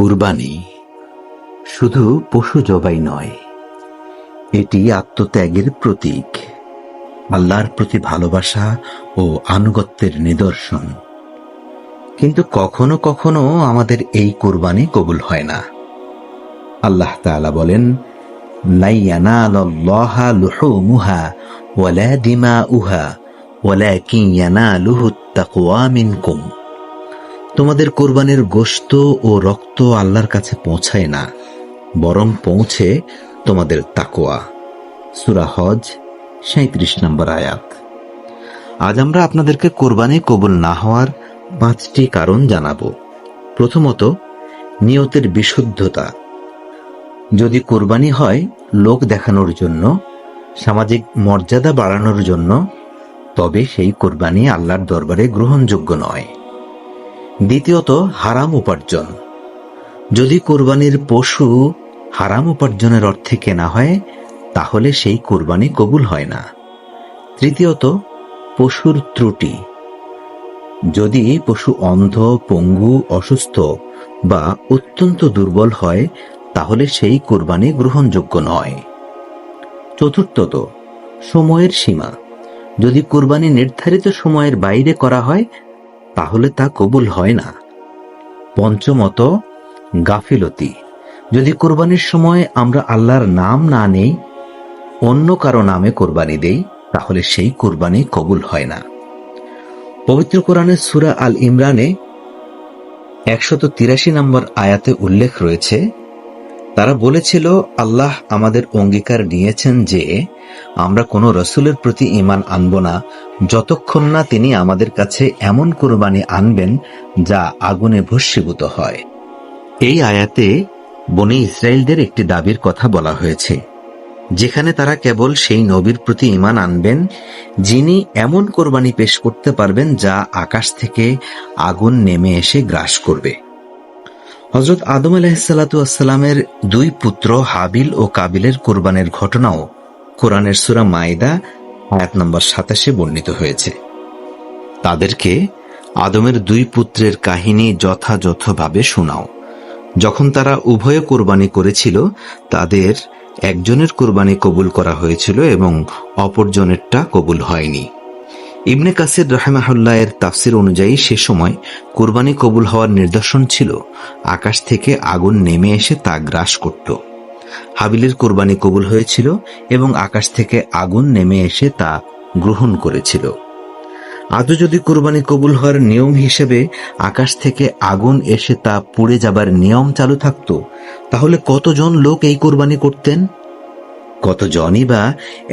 কুরবানি শুধু পশু জবাই নয়, এটি আত্মত্যাগের প্রতীক, আল্লাহর প্রতি ভালোবাসা ও আনুগত্যের নিদর্শন। কিন্তু কখনো কখনো আমাদের এই কুরবানি কবুল হয় না। আল্লাহ তাআলা বলেন, লা ইয়ানালুল্লাহা লুহুমুহা ওয়ালা দিমাউহা ওয়ালাকিন ইয়ানালুহুত তাকওয়া মিনকুম। তোমাদের কোরবানির গোশত ও রক্ত আল্লাহর কাছে পৌঁছায় না, বরং পৌঁছে তোমাদের তাকওয়া। সূরা হজ 37 নম্বর আয়াত। আজ আমরা আপনাদেরকে কোরবানি কবুল না হওয়ার 5টি কারণ জানাবো। প্রথমত, নিয়তের বিশুদ্ধতা। যদি কোরবানি হয় লোক দেখানোর জন্য, সামাজিক মর্যাদা বাড়ানোর জন্য, তবে সেই কোরবানি আল্লাহর দরবারে গ্রহণযোগ্য নয়। দ্বিতীয়ত, হারাম উপার্জন। যদি কোরবানির পশু হারাম উপার্জনের অর্থে কেনা হয়, তাহলে সেই কোরবানি কবুল হয় না। তৃতীয়ত, পশুর ত্রুটি। যদি পশু অন্ধ, পঙ্গু, অসুস্থ বা অত্যন্ত দুর্বল হয়, তাহলে সেই কোরবানি গ্রহণযোগ্য নয়। চতুর্থত, সময়ের সীমা। যদি কোরবানি নির্ধারিত সময়ের বাইরে করা হয়, তাহলে তা কবুল হয় না। পঞ্চমত, গাফিলতি। যদি কোরবানির সময় আমরা আল্লাহর নাম না নেই, অন্য কারো নামে কোরবানি দেই, তাহলে সেই কোরবানি কবুল হয় না। পবিত্র কোরআনের সূরা আল ইমরানে 183 নম্বর আয়াতে উল্লেখ রয়েছে, তারা বলেছিল, আল্লাহ আমাদের অঙ্গীকার নিয়েছেন যে আমরা কোনো রাসূলের প্রতি ঈমান আনব না যতক্ষণ না তিনি আমাদের কাছে এমন কোরবানি আনবেন যা আগুনে ভস্মীভূত হয়। এই আয়াতে বনী ইসরায়েলদের একটি দাবির কথা বলা হয়েছে, যেখানে তারা কেবল সেই নবীর প্রতি ঈমান আনবেন যিনি এমন কোরবানি পেশ করতে পারবেন যা আকাশ থেকে আগুন নেমে এসে গ্রাস করবে। হযরত আদম আলাইহিসসালাতু ওয়াসসালামের 2 পুত্র হাবিল ও কাবিলের কোরবানির ঘটনাও কোরআনের সূরা মাইদা আয়াত নম্বর 27 বর্ণিত হয়েছে। তাদেরকে আদমের 2 পুত্রের কাহিনী যথাযথভাবে শোনাও। যখন তারা উভয়ে কোরবানি করেছিল, তাদের একজনের কোরবানি কবুল করা হয়েছিল এবং অপরজনেরটা কবুল হয়নি। ইবনে কাসির রাহিমাহুল্লাহ এর তাফসির অনুযায়ী সে সময় কোরবানি কবুল হওয়ার নিদর্শন ছিল আকাশ থেকে আগুন নেমে এসে তা গ্রাস করত। হাবিলের কোরবানি কবুল হয়েছিল এবং আকাশ থেকে আগুন নেমে এসে তা গ্রহণ করেছিল। আজও যদি কোরবানি কবুল হওয়ার নিয়ম হিসেবে আকাশ থেকে আগুন এসে তা পুড়ে যাবার নিয়ম চালু থাকত, তাহলে কতজন লোক এই কোরবানি করতেন? কতজনই বা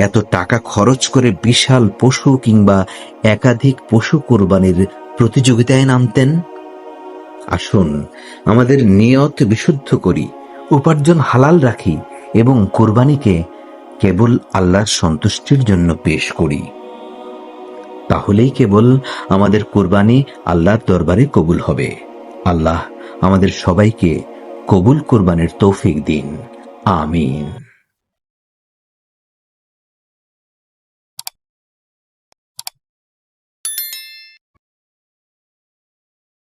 এত টাকা খরচ করে বিশাল পশু কিংবা একাধিক পশু কোরবানির প্রতিযোগিতায় নামতেন? আসুন আমাদের নিয়ত বিশুদ্ধ করি, উপার্জন হালাল রাখি এবং কোরবানিকে কেবল আল্লাহর সন্তুষ্টির জন্য পেশ করি। তাহলেই কেবল আমাদের কোরবানি আল্লাহর দরবারে কবুল হবে। আল্লাহ আমাদের সবাইকে কবুল কোরবানির তৌফিক দিন। আমিন।